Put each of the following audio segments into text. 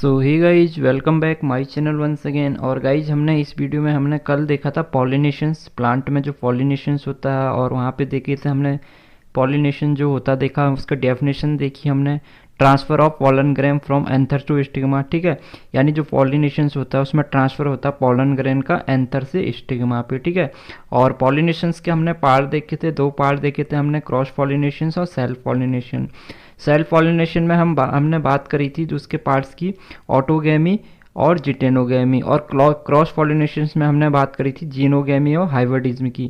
So hi guys welcome back my channel once again. और guys हमने इस video में हमने कल देखा था पॉलिनेशंस, प्लांट में जो पॉलिनेशंस होता है, और वहाँ पे देखे थे हमने पॉलिनेशन जो होता देखा, उसका डेफिनेशन देखी हमने। Transfer of pollen grain from anther to stigma, ठीक है। यानी जो पॉलिनेशंस होता है उसमें ट्रांसफ़र होता है पॉलन ग्रेन का एंथर से स्टिग्मा पे, ठीक है। और पॉलिनेशंस के हमने पार्ट देखे थे, दो पार्ट देखे थे हमने, क्रॉस पॉलिनेशंस और सेल्फ पॉलिनेशन। सेल्फ पॉलिनेशन में हमने बात करी थी जो उसके पार्ट्स की, ऑटोगेमी और जिटेनोगेमी। और क्रॉस पॉलिनेशन में हमने बात करी थी जीनोगेमी और हाइब्रिडिज्म की।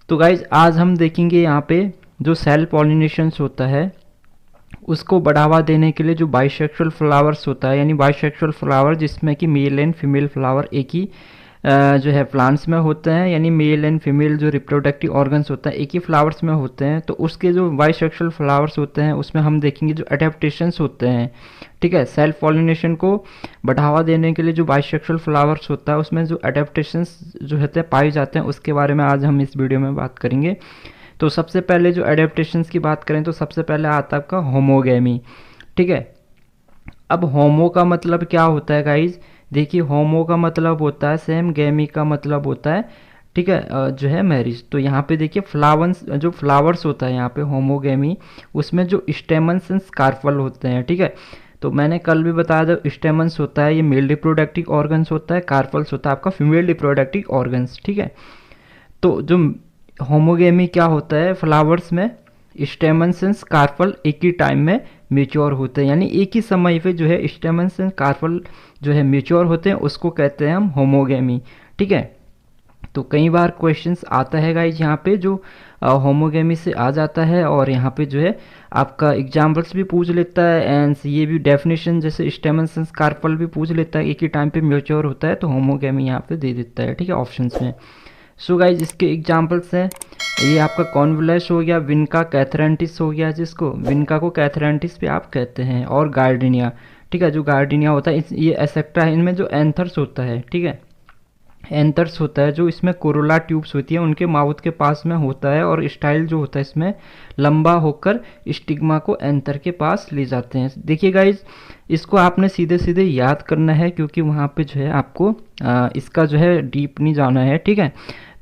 तो गाइज आज हम देखेंगे यहाँ पे जो सेल्फ पॉलिनेशन होता है उसको बढ़ावा देने के लिए जो बाइसेक्सुअल फ्लावर्स होता है, यानी बाइसेक्सुअल फ्लावर जिसमें कि मेल एंड फीमेल फ्लावर एक ही जो है प्लांट्स में होते हैं, यानी मेल एंड फीमेल जो रिप्रोडक्टिव ऑर्गन्स होता है एक ही फ्लावर्स में होते हैं। तो उसके जो बाइसेक्सुअल फ्लावर्स होते हैं उसमें हम देखेंगे जो अडेप्टेशंस होते हैं, ठीक है। सेल्फ पॉलिनेशन को बढ़ावा देने के लिए जो बाइसेक्सुअल फ्लावर्स होता है उसमें जो अडेप्टेशंस जो होते हैं पाए जाते हैं, उसके बारे में आज हम इस वीडियो में बात करेंगे। तो सबसे पहले जो एडेप्टेशंस की बात करें तो सबसे पहले आता है आपका होमोगेमी, ठीक है। अब होमो का मतलब क्या होता है गाइज? देखिए, होमो का मतलब होता है सेम, गेमी का मतलब होता है, ठीक है, जो है मैरिज। तो यहाँ पे देखिए फ्लावर्स, जो फ्लावर्स होता है यहाँ पे होमोगेमी, उसमें जो स्टेमन्स एंड स्कार्फल होते हैं, ठीक है। तो मैंने कल भी बताया था, स्टेमन्स होता है ये मेल रिप्रोडक्टिव ऑर्गन्स होता है, कार्पल्स होता है आपका फीमेल रिप्रोडक्टिव ऑर्गन्स, ठीक है। तो जो होमोगेमी क्या होता है, फ्लावर्स में स्टेमन्स एंड स्कार्पल एक ही टाइम में मेच्योर होते हैं, यानी एक ही समय पे जो है स्टेमन्स एंड स्कार्पल जो है मेच्योर होते हैं, उसको कहते हैं हम होमोगेमी, ठीक है। तो कई बार क्वेश्चंस आता है गाइज यहाँ पे जो होमोगेमी से आ जाता है, और यहाँ पे जो है आपका एग्जाम्पल्स भी पूछ लेता है, एंड ये भी डेफिनेशन जैसे स्टेमन्स एंड स्कार्पल भी पूछ लेता है, एक ही टाइम पे मेच्योर होता है, तो होमोगेमी यहाँ पे दे देता है, ठीक है, ऑप्शंस में। सो गाइज इसके एग्जाम्पल्स हैं, ये आपका कॉन्वुलस हो गया, विनका कैथरेंटिस हो गया, जिसको विनका को कैथरेंटिस भी आप कहते हैं, और गार्डिनिया, ठीक है। जो गार्डिनिया होता है ये एसेक्टा है, इनमें जो एंथर्स होता है, ठीक है, एंथर्स होता है जो इसमें कोरोला ट्यूब्स होती है उनके माउथ के पास में होता है, और स्टाइल जो होता है इसमें लंबा होकर स्टिग्मा को एंथर के पास ले जाते हैं। देखिए गाइज इसको आपने सीधे सीधे याद करना है, क्योंकि वहाँ पे जो है आपको इसका जो है डीप नहीं जाना है, ठीक है।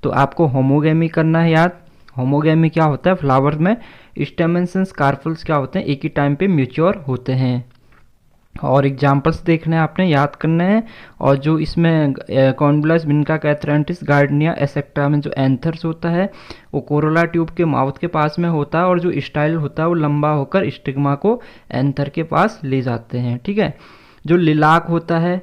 तो आपको होमोगेमी करना है याद। होमोगेमी क्या होता है, फ्लावर में स्टेमन्स एंड स्कार्पल्स क्या होते हैं एक ही टाइम पे मैच्योर होते हैं। और एग्जाम्पल्स देखने हैं आपने, याद करना है। और जो इसमें कॉन्वुलस, विनका कैथरेंटिस, गार्डिनिया, एसेक्टा में जो एंथर्स होता है वो कोरोला ट्यूब के माउथ के पास में होता है, और जो स्टाइल होता है वो लंबा होकर स्टिग्मा को एंथर के पास ले जाते हैं, ठीक है। जो लिलाक होता है,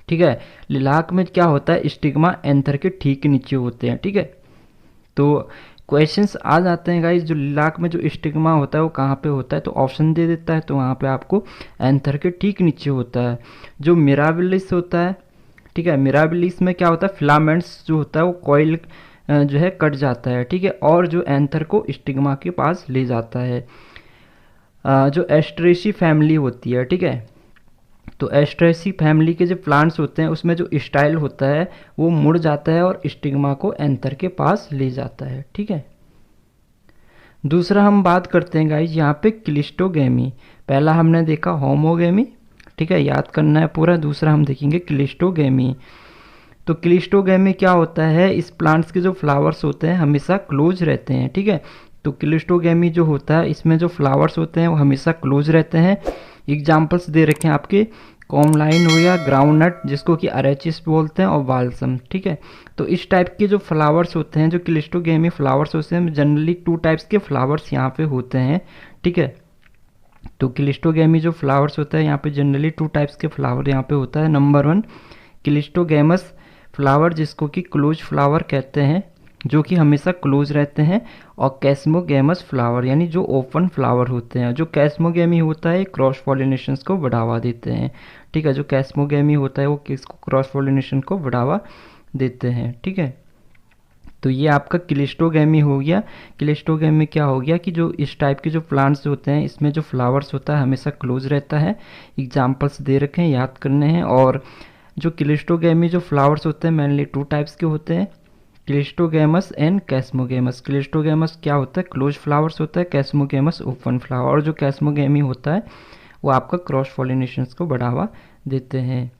ठीक है, लिलाक में क्या होता है, स्टिग्मा एंथर के ठीक नीचे होते हैं, ठीक है। तो क्वेश्चंस आ जाते हैं गाइस, जो लिलाक में जो स्टिग्मा होता है वो कहाँ पे होता है, तो ऑप्शन दे देता है, तो वहाँ पे आपको एंथर के ठीक नीचे होता है। जो मिराबिलिस होता है, ठीक है, मिराबिलिस में क्या होता है, फिलामेंट्स जो होता है वो कॉइल जो है कट जाता है, ठीक है, और जो एंथर को स्टिग्मा के पास ले जाता है। जो एस्ट्रेसी फैमिली होती है, ठीक है, तो एस्ट्रेसी फैमिली के जो प्लांट्स होते हैं उसमें जो स्टाइल होता है वो मुड़ जाता है और स्टिग्मा को एंथर के पास ले जाता है, ठीक है। दूसरा हम बात करते हैं गाइज यहाँ पे क्लिस्टोगेमी। पहला हमने देखा होमोगेमी, ठीक है, याद करना है पूरा। दूसरा हम देखेंगे क्लिस्टोगेमी। तो क्लिस्टोगेमी क्या होता है, इस प्लांट्स के जो फ्लावर्स होते हैं हमेशा क्लोज रहते हैं, ठीक है। तो क्लिस्टोगेमी जो होता है इसमें जो फ्लावर्स होते हैं वो हमेशा क्लोज रहते हैं। एग्जाम्पल्स दे रखे हैं आपके, कॉमलाइन हो गया, ग्राउंड नट जिसको कि अरेचिस बोलते हैं, और बाल्सम, ठीक है। तो इस टाइप के जो फ्लावर्स होते हैं, जो क्लिस्टोगेमी फ्लावर्स होते हैं, जनरली टू टाइप्स के फ्लावर्स यहाँ पे होते हैं, ठीक है। तो क्लिस्टोगेमी जो फ्लावर्स होता है यहाँ पे जनरली टू टाइप्स के फ्लावर यहाँ पे होता है। नंबर 1 क्लिस्टोगेमस फ्लावर जिसको कि क्लोज फ्लावर कहते हैं, जो कि हमेशा क्लोज रहते हैं, और कैस्मोगेमस फ्लावर यानी जो ओपन फ्लावर होते हैं। जो कैस्मोगेमी होता है क्रॉस पॉलिनेशंस को बढ़ावा देते हैं, ठीक है। जो कैस्मोगेमी होता है वो किसको, क्रॉस पॉलिनेशन को बढ़ावा देते हैं, ठीक है। तो ये आपका क्लिस्टोगेमी हो गया। क्लिस्टोगेमी क्या हो गया कि जो इस टाइप के जो प्लांट्स होते हैं इसमें जो फ्लावर्स होता है हमेशा क्लोज रहता है। एग्जाम्पल्स दे रखे हैं, याद करने हैं। और जो क्लिस्टोगेमी जो फ्लावर्स होते हैं मेनली टू टाइप्स के होते हैं, क्लिस्टोगेमस एंड कैस्मोगेमस। क्लिस्टोगेमस क्या होता है, क्लोज फ्लावर्स होता है, कैस्मोगेमस ओपन फ्लावर। और जो कैस्मोगेमी होता है वो आपका क्रॉस पॉलिनेशंस को बढ़ावा देते हैं।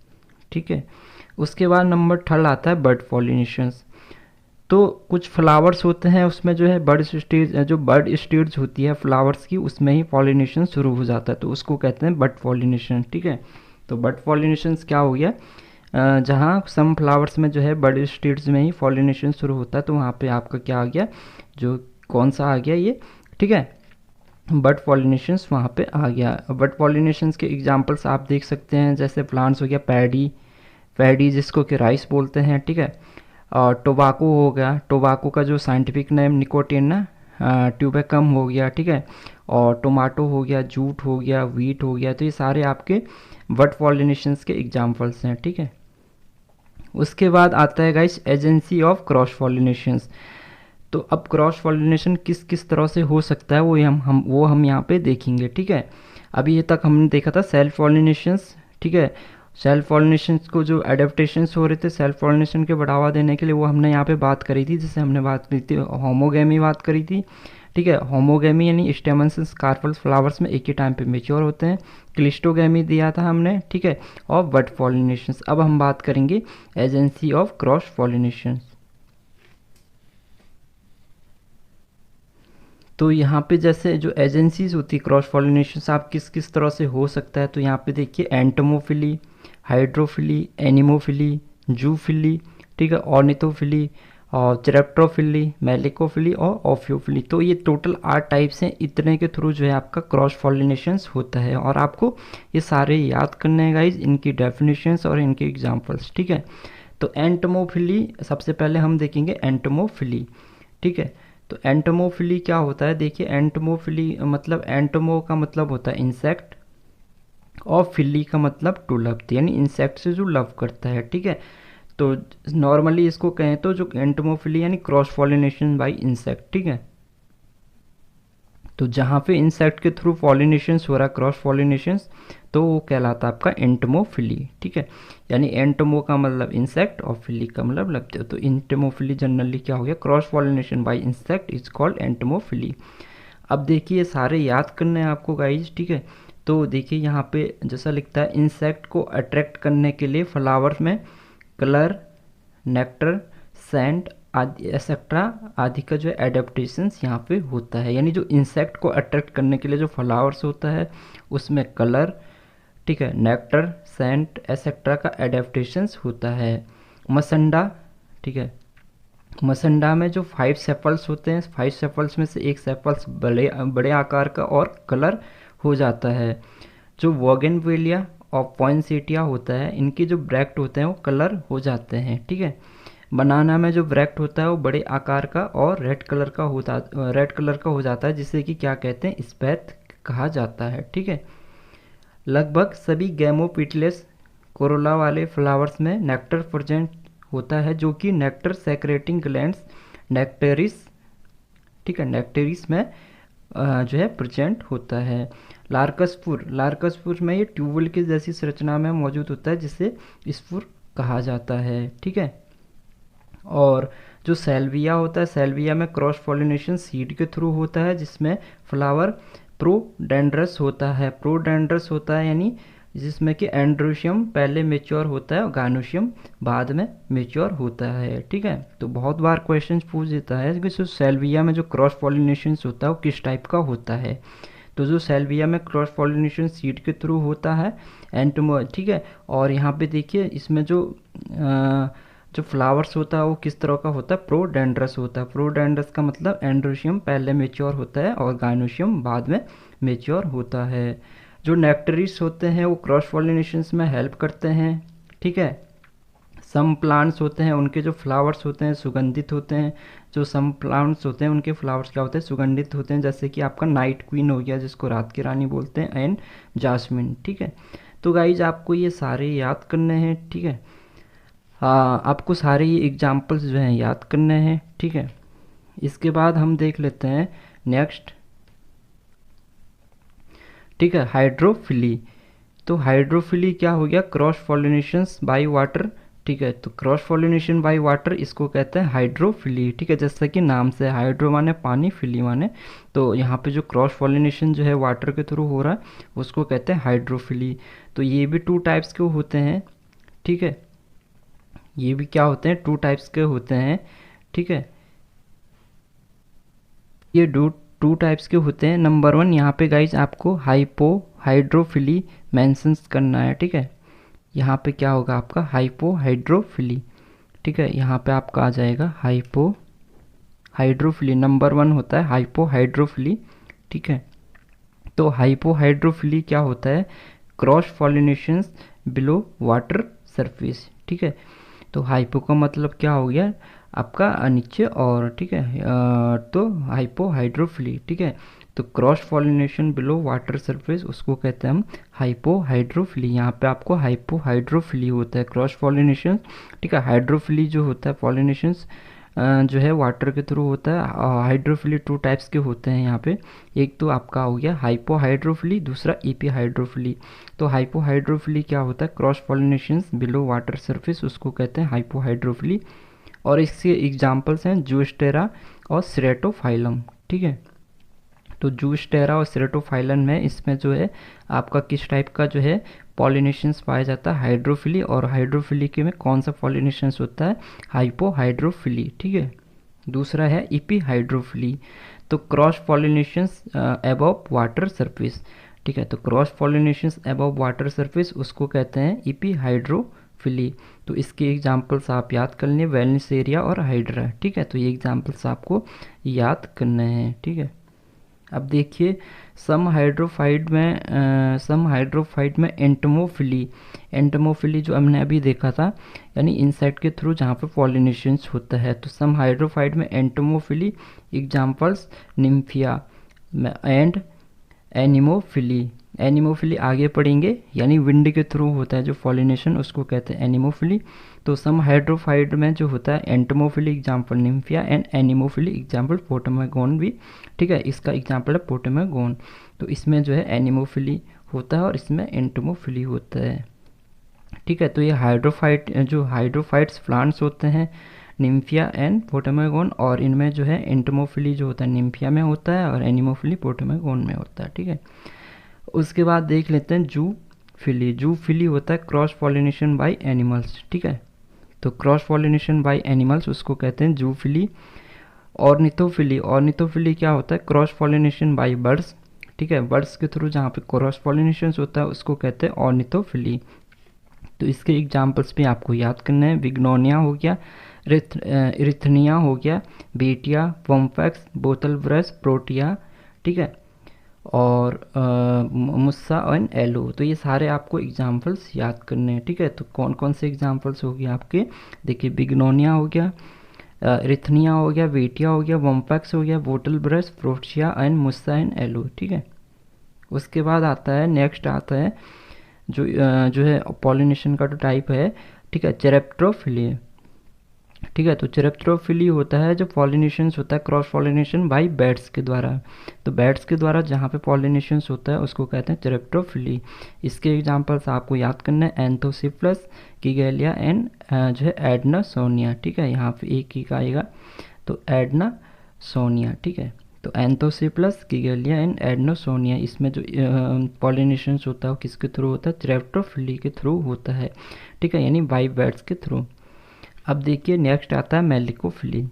ठीक है, उसके बाद नंबर थर्ड आता है बर्ड पॉलिनेशंस। तो कुछ फ्लावर्स होते हैं उसमें जो है बर्ड स्टेज होती है फ्लावर्स की, उसमें ही पॉलिनेशन शुरू हो जाता है, तो उसको कहते हैं बर्ड पॉलिनेशन। ठीक है, तो बर्ड पॉलिनेशन क्या हो गया, जहाँ सम फ्लावर्स में जो है बर्ड स्टेज में ही पॉलिनेशन शुरू होता है, तो वहाँ पे आपका क्या आ गया, जो कौन सा आ गया ये, ठीक है, बर्ड पॉलिनेशंस वहाँ पे आ गया। बर्ड पॉलिनेशंस के एग्जांपल्स आप देख सकते हैं, जैसे प्लांट्स हो गया पैडी जिसको कि राइस बोलते हैं। ठीक है, और टोबाको हो गया, टोबाको का जो साइंटिफिक नेम निकोटिना ट्यूबेकम हो गया। ठीक है, और टोमाटो हो गया, जूट हो गया, वीट हो गया, तो ये सारे आपके बर्ड पॉलिनेशंस के एग्जांपल्स हैं। ठीक है, उसके बाद आता है guys agency of cross pollinations. तो अब क्रॉस पॉलिनेशन किस किस तरह से हो सकता है वो हम यहाँ पे देखेंगे। ठीक है, अभी ये तक हमने देखा था सेल्फ पॉलिनेशंस। ठीक है, सेल्फ पॉलिनेशन को जो एडेप्टेशंस हो रहे थे सेल्फ पॉलिनेशन के बढ़ावा देने के लिए, वो हमने यहाँ पे बात करी थी, जैसे हमने बात करी थी होमोगेमी बात करी थी। ठीक है, होमोगेमी यानी स्टेमन्स कार्पल्स फ्लावर्स में एक ही टाइम पे मेच्योर होते हैं। क्लिस्टोगेमी दिया था हमने। ठीक है, और बर्ड पॉलिनेशंस। अब हम बात करेंगे एजेंसी ऑफ क्रॉस पॉलिनेशंस। तो यहाँ पे जैसे जो एजेंसीज होती है क्रॉस पॉलिनेशन आप किस किस तरह से हो सकता है, तो यहाँ पे देखिए एंटोमोफिली, हाइड्रोफिली, एनिमोफिली, जूफिली, ठीक है, ऑर्निथोफिली और चेरेप्टोफिली, मेलिकोफिली और ऑफियोफिली। तो ये टोटल 8 टाइप्स हैं, इतने के थ्रू जो है आपका क्रॉस पॉलिनेशंस होता है, और आपको ये सारे याद करने हैं गाइज, इनकी डेफिनेशंस और इनके एग्जांपल्स। ठीक है, तो एंटोमोफिली सबसे पहले हम देखेंगे एंटोमोफिली। ठीक है, तो एंटोमोफिली क्या होता है, देखिए एंटोमोफिली मतलब एंटोमो का मतलब होता है इंसेक्ट और फिली का मतलब टू लव, यानी इंसेक्ट से जो लव करता है। ठीक है, तो नॉर्मली इसको कहें तो जो एंटोमोफिली यानी क्रॉस पॉलिनेशन बाय इंसेक्ट। ठीक है, तो जहाँ पे इंसेक्ट के थ्रू पॉलिनेशन हो रहा है क्रॉस पॉलिनेशन, तो वो कहलाता है आपका एंटोमोफिली। ठीक है, यानी एंटोमो का मतलब इंसेक्ट और फिली का मतलब लव। तो एंटोमोफिली जनरली क्या हो गया, cross pollination by insect is called entomophily. अब देखिए सारे याद करने हैं आपको गाइज। ठीक है, तो देखिए यहाँ पे जैसा लिखता है, इंसेक्ट को अट्रैक्ट करने के लिए फ्लावर्स में कलर, नेक्टर, सेंट आदि एक्सेट्रा आदि का जो है एडेप्टेशंस यहाँ पे होता है। यानी जो इंसेक्ट को अट्रैक्ट करने के लिए जो फ्लावर्स होता है उसमें कलर, ठीक है, नेक्टर, सेंट एक्सेट्रा का एडेप्टेशंस होता है। मसंडा, ठीक है, मसंडा में जो 5 सेपल्स होते हैं, 5 सेपल्स में से एक सेपल्स बड़े आकार का और कलर हो जाता है। जो वोगेनविलिया और पॉइंसेटिया होता है, इनके जो ब्रैक्ट होते हैं वो कलर हो जाते हैं। ठीक है, बनाना में जो ब्रैक्ट होता है वो बड़े आकार का और रेड कलर का हो जाता है, जिसे कि क्या कहते हैं, स्पैथ कहा जाता है। ठीक है, लगभग सभी गैमोपिटलेस कोरोला वाले फ्लावर्स में नेक्टर प्रेजेंट होता है, जो कि नेक्टर सेक्रेटिंग ग्लैंड्स नेक्टेरिस, ठीक है, नेक्टेरिस में जो है प्रेजेंट होता है। लार्कसपुर में ये ट्यूबवेल की जैसी संरचना में मौजूद होता है, जिसे स्पुर कहा जाता है। ठीक है, और जो सेल्विया होता है, सेल्विया में क्रॉस पॉलिनेशन सीड के थ्रू होता है, जिसमें फ्लावर प्रोडेंड्रस होता है यानी जिसमें कि एंड्रोशियम पहले मेच्योर होता है और गाइनोशियम बाद में मेच्योर होता है। ठीक है, तो बहुत बार क्वेश्चन पूछ देता है कि जो सेल्विया में जो क्रॉस पॉलिनेशन होता है वो किस टाइप का होता है। तो जो सेल्विया में क्रॉस पॉलिनेशन सीड के थ्रू होता है एंटोमो, ठीक है, और यहाँ पे देखिए इसमें जो फ्लावर्स होता है वो किस तरह का होता है, प्रोडेंड्रस होता है। प्रोडेंड्रस का मतलब एंड्रोशियम पहले मेच्योर होता है और गाइनोशियम बाद में मेच्योर होता है। जो नेक्टरिस होते हैं वो क्रॉस पॉलिनेशन में हेल्प करते हैं। ठीक है, सम प्लांट्स होते हैं उनके जो फ्लावर्स होते हैं सुगंधित होते हैं। जो सम प्लांट्स होते हैं उनके फ्लावर्स क्या होते हैं, सुगंधित होते हैं, जैसे कि आपका नाइट क्वीन हो गया जिसको रात की रानी बोलते हैं, एंड जास्मिन। ठीक है, तो गाइज आपको ये सारे याद करने हैं। ठीक है, आपको सारे ये एग्जाम्पल्स जो हैं याद करने हैं। ठीक है, इसके बाद हम देख लेते हैं नेक्स्ट। ठीक है, हाइड्रोफिली। तो हाइड्रोफिली क्या हो गया, क्रॉस पॉलिनेशंस बाय वाटर ठीक है। तो क्रॉस पॉलिनेशन बाय वाटर इसको कहते हैं हाइड्रोफिली। ठीक है, जैसा कि नाम से हाइड्रो माने पानी, फिली माने, तो यहाँ पे जो क्रॉस पॉलिनेशन जो है वाटर के थ्रू हो रहा है उसको कहते हैं हाइड्रोफिली। तो ये भी टू टाइप्स के होते हैं। ठीक है, ये भी क्या होते हैं, टू टाइप्स के होते हैं। ठीक है, ये टू टाइप्स के होते हैं। नंबर 1 यहाँ पे गाइज आपको हाइपो हाइड्रोफिली मेंशंस करना है। ठीक है, यहाँ पे क्या होगा आपका हाइपो हाइड्रोफिली। ठीक है, यहाँ पे आपका आ जाएगा हाइपो हाइड्रोफिली। नंबर 1 होता है हाइपो हाइड्रोफिली। ठीक है, तो हाइपो हाइड्रोफिली क्या होता है, cross pollinations below water surface. ठीक है, तो हाइपो का मतलब क्या हो गया आपका नीचे और। ठीक है, तो हाइपो हाइड्रोफिली। ठीक है, तो cross pollination below water surface उसको कहते हैं हम हाइपो हाइड्रोफिली। यहाँ पे आपको हाइपो हाइड्रोफिली होता है क्रॉस पॉलिनेशन। ठीक है, हाइड्रोफिली जो होता है पॉलिनेशंस जो है वाटर के थ्रू होता है। हाइड्रोफिली टू टाइप्स के होते हैं यहाँ पे। एक तो आपका हो गया हाइपो हाइड्रोफिली, दूसरा ईपी हाइड्रोफिली। तो हाइपो हाइड्रोफिली क्या होता है, cross pollinations below water surface उसको कहते हैं हाइपो हाइड्रोफिली। और इसके एग्जाम्पल्स हैं जूस्टेरा और स्ट्रेटोफाइलम। ठीक है, तो जूस्टेरा और स्ट्रेटोफाइलम में इसमें जो है आपका किस टाइप का जो है पॉलिनेशंस पाया जाता है, हाइड्रोफिली। और हाइड्रोफिली के में कौन सा पॉलिनेशंस होता है, हाइपो हाइड्रोफिली। ठीक है, दूसरा है इपी हाइड्रोफिली। तो cross pollinations above water surface. ठीक है, तो cross pollinations above water surface उसको कहते हैं इपी हाइड्रोफिली। तो इसके एग्जांपल्स आप याद कर लें, वेलनिसेरिया और हाइड्रा। ठीक है, तो ये एग्जांपल्स आपको याद करने हैं। ठीक है, अब देखिए सम हाइड्रोफाइट में एंटमोफिली जो हमने अभी देखा था, यानी इंसेक्ट के थ्रू जहाँ पे पॉलिनेशंस होता है। तो सम हाइड्रोफाइट में एंटमोफिली, एग्जांपल्स निम्फिया एंड एनिमोफिली आगे पढ़ेंगे, यानी विंड के थ्रू होता है जो पॉलिनेशन उसको कहते हैं एनिमोफिली। तो सम हाइड्रोफाइट में जो होता है entomophily example Nymphaea and anemophily example Potamogeton भी। ठीक है, इसका एग्जाम्पल है पोटामेगोन। तो इसमें जो है एनिमोफिली होता है और इसमें एंटमोफिली होता है। ठीक है, तो ये हाइड्रोफाइट्स प्लांट्स होते हैं निम्फिया एंड पोटामेगोन, और इनमें जो है एंटमोफिली जो होता है निम्फिया में होता है और एनिमोफिली पोटामेगोन में होता है। ठीक है, उसके बाद देख लेते हैं जूफिली होता है क्रॉस पॉलिनेशन बाय एनिमल्स। ठीक है, तो क्रॉस पॉलिनेशन बाय एनिमल्स उसको कहते हैं जूफिली। ऑर्निथोफिली क्या होता है, क्रॉस पॉलिनेशन बाय बर्ड्स। ठीक है, बर्ड्स के थ्रू जहाँ पे क्रॉस पॉलिनेशन होता है उसको कहते हैं ऑर्निथोफिली। तो इसके एग्जाम्पल्स भी आपको याद करना है, बिग्नोनिया हो गया, इरिथनिया हो गया, बेटिया, वम्पैक्स, बोतल ब्रश, प्रोटिया। ठीक है, और मुस्सा एंड एलो। तो ये सारे आपको एग्जाम्पल्स याद करने हैं। ठीक है, तो कौन कौन से एग्जाम्पल्स हो गए आपके, देखिए बिग्नोनिया हो गया, रिथनिया हो गया, वेटिया हो गया, वम्पैक्स हो गया, bottle brush, Protea and Musa and aloe. ठीक है, उसके बाद आता है नेक्स्ट आता है जो है पॉलिनेशन का जो टाइप है। ठीक है, चेरेप्ट्रोफिली। ठीक है, तो चेरेप्ट्रोफिली होता है जो पॉलिनेशंस होता है क्रॉस पॉलिनेशन बाय बैट्स के द्वारा। तो बैट्स के द्वारा जहाँ पे पॉलिनेशंस होता है उसको कहते हैं चेरेप्ट्रोफिली। इसके एग्जांपल्स आपको याद करना है, एंथोसिप्लस, किगेलिया एंड जो है एडनासोनिया। ठीक है, यहाँ पे एक ही का आएगा, तो एडनासोनिया। ठीक है, तो एंथोसिप्लस, किगेलिया एंड एडनासोनिया, इसमें जो पॉलिनेशंस होता है वो किसके थ्रू होता है, चेरेप्ट्रोफिली के थ्रू होता है। ठीक है, यानी बाय बैट्स के थ्रू। अब देखिए नेक्स्ट आता है मेलिकोफिली।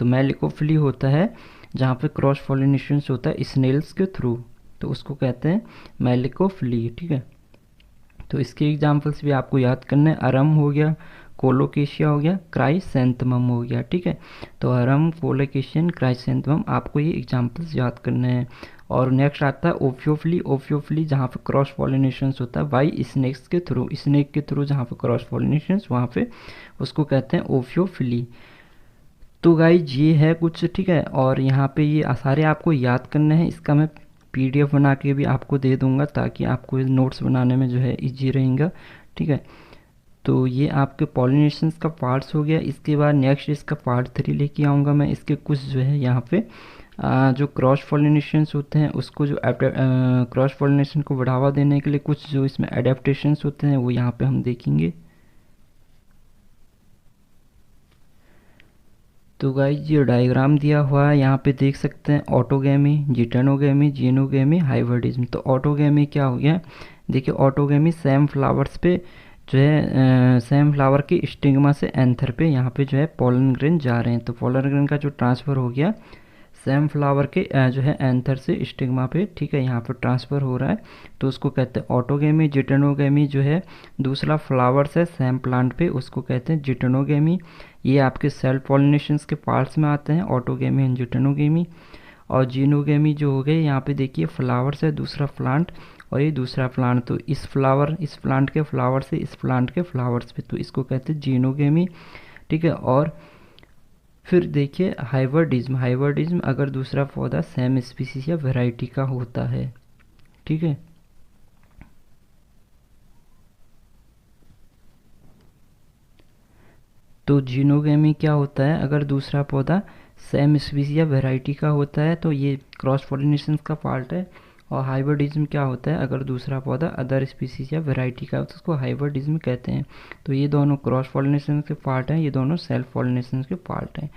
तो मेलिकोफिली होता है जहाँ पे क्रॉस पॉलिनेशन होता है स्नेल्स के थ्रू, तो उसको कहते हैं मेलिकोफिली। ठीक है, तो इसके एग्जांपल्स भी आपको याद करना है, अरम हो गया, कोलोकेशिया हो गया, क्राइसेंथेमम हो गया। ठीक है, तो अरम, कोलोकेशियन, क्राइसेंथेमम आपको ये एग्जांपल्स याद करने हैं। और नेक्स्ट आता है ओफियोफिली जहाँ पे क्रॉस पॉलिनेशन होता है बाई स्नेक के थ्रू जहाँ पे क्रॉस पॉलिनेशन वहाँ पे उसको कहते हैं ओफियोफिली। तो गाइज ये है कुछ। ठीक है, और यहाँ पे ये सारे आपको याद करने हैं। इसका मैं PDF बना के भी आपको दे दूंगा ताकि आपको नोट्स बनाने में जो है इजी रहेगा। ठीक है, तो ये आपके पॉलिनेशंस का पार्ट्स हो गया। इसके बाद नेक्स्ट इसका पार्ट 3 लेके आऊँगा मैं। इसके कुछ जो है यहाँ पे जो क्रॉस पॉलिनेशंस होते हैं उसको जो क्रॉस पॉलिनेशन को बढ़ावा देने के लिए कुछ जो इसमें एडेप्टेशंस होते हैं वो यहाँ पे हम देखेंगे। तो गाइज ये डायग्राम दिया हुआ है, यहाँ पे देख सकते हैं ऑटोगैमी, जिटेनोगैमी, जीनोगैमी, हाइब्रिडिज्म। तो ऑटोगैमी क्या हो गया, देखिए ऑटोगैमी सेम फ्लावर्स पे जो है सेम फ्लावर के स्टिग्मा से एंथर पे यहाँ पे जो है पोलन ग्रेन जा रहे हैं। तो पोलन ग्रेन का जो ट्रांसफ़र हो गया सेम फ्लावर के जो है एंथर से स्टिग्मा पे, ठीक है, यहाँ पर ट्रांसफ़र हो रहा है, तो उसको कहते हैं ऑटोगैमी। जिटेनोगैमी जो है दूसरा फ्लावर्स है सेम प्लांट पे, उसको कहते हैं जिटेनोगैमी। ये आपके सेल्फ पॉलिनेशंस के पार्ट्स में आते हैं, ऑटोगैमी एंड जिटेनोगैमी। और जीनोगैमी जो हो गए, यहाँ पे देखिए फ्लावर्स है दूसरा प्लांट और ये दूसरा प्लांट, तो इस प्लांट के फ्लावर से इस प्लांट के फ्लावर्स पे, तो इसको कहते हैं जीनोगैमी, ठीक है। और फिर देखिए हाइब्रिडिज्म अगर दूसरा पौधा सेम स्पीसीज या वैरायटी का होता है, ठीक है। तो जीनोगैमी क्या होता है, अगर दूसरा पौधा सेम स्पीसीज या वैरायटी का होता है तो ये क्रॉस पॉलिनेशन का पार्ट है। और हाइब्रिडिज्म क्या होता है, अगर दूसरा पौधा अदर स्पीसीज या वैरायटी का तो उसको हाइब्रिडिज्म कहते हैं। तो ये दोनों क्रॉस पॉलिनेशन के पार्ट हैं, ये दोनों सेल्फ पॉलिनेशन के पार्ट हैं,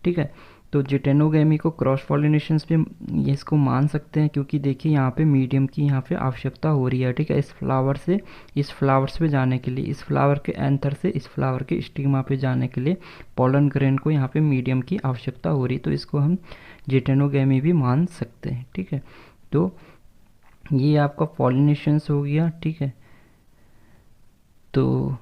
ठीक है। तो जिटेनोगैमी को क्रॉस पॉलिनेशन पे ये इसको मान सकते हैं, क्योंकि देखिए यहाँ पे मीडियम की यहाँ पे आवश्यकता हो रही है, ठीक है, इस फ्लावर से इस फ्लावर्स पे जाने के लिए, इस फ्लावर के एंथर से इस फ्लावर के स्टिग्मा पे जाने के लिए पोलन ग्रेन को यहाँ पे मीडियम की आवश्यकता हो रही है, तो इसको हम जिटेनोगैमी भी मान सकते हैं, ठीक है। तो ये आपका पॉलिनेशंस हो गया, ठीक है। तो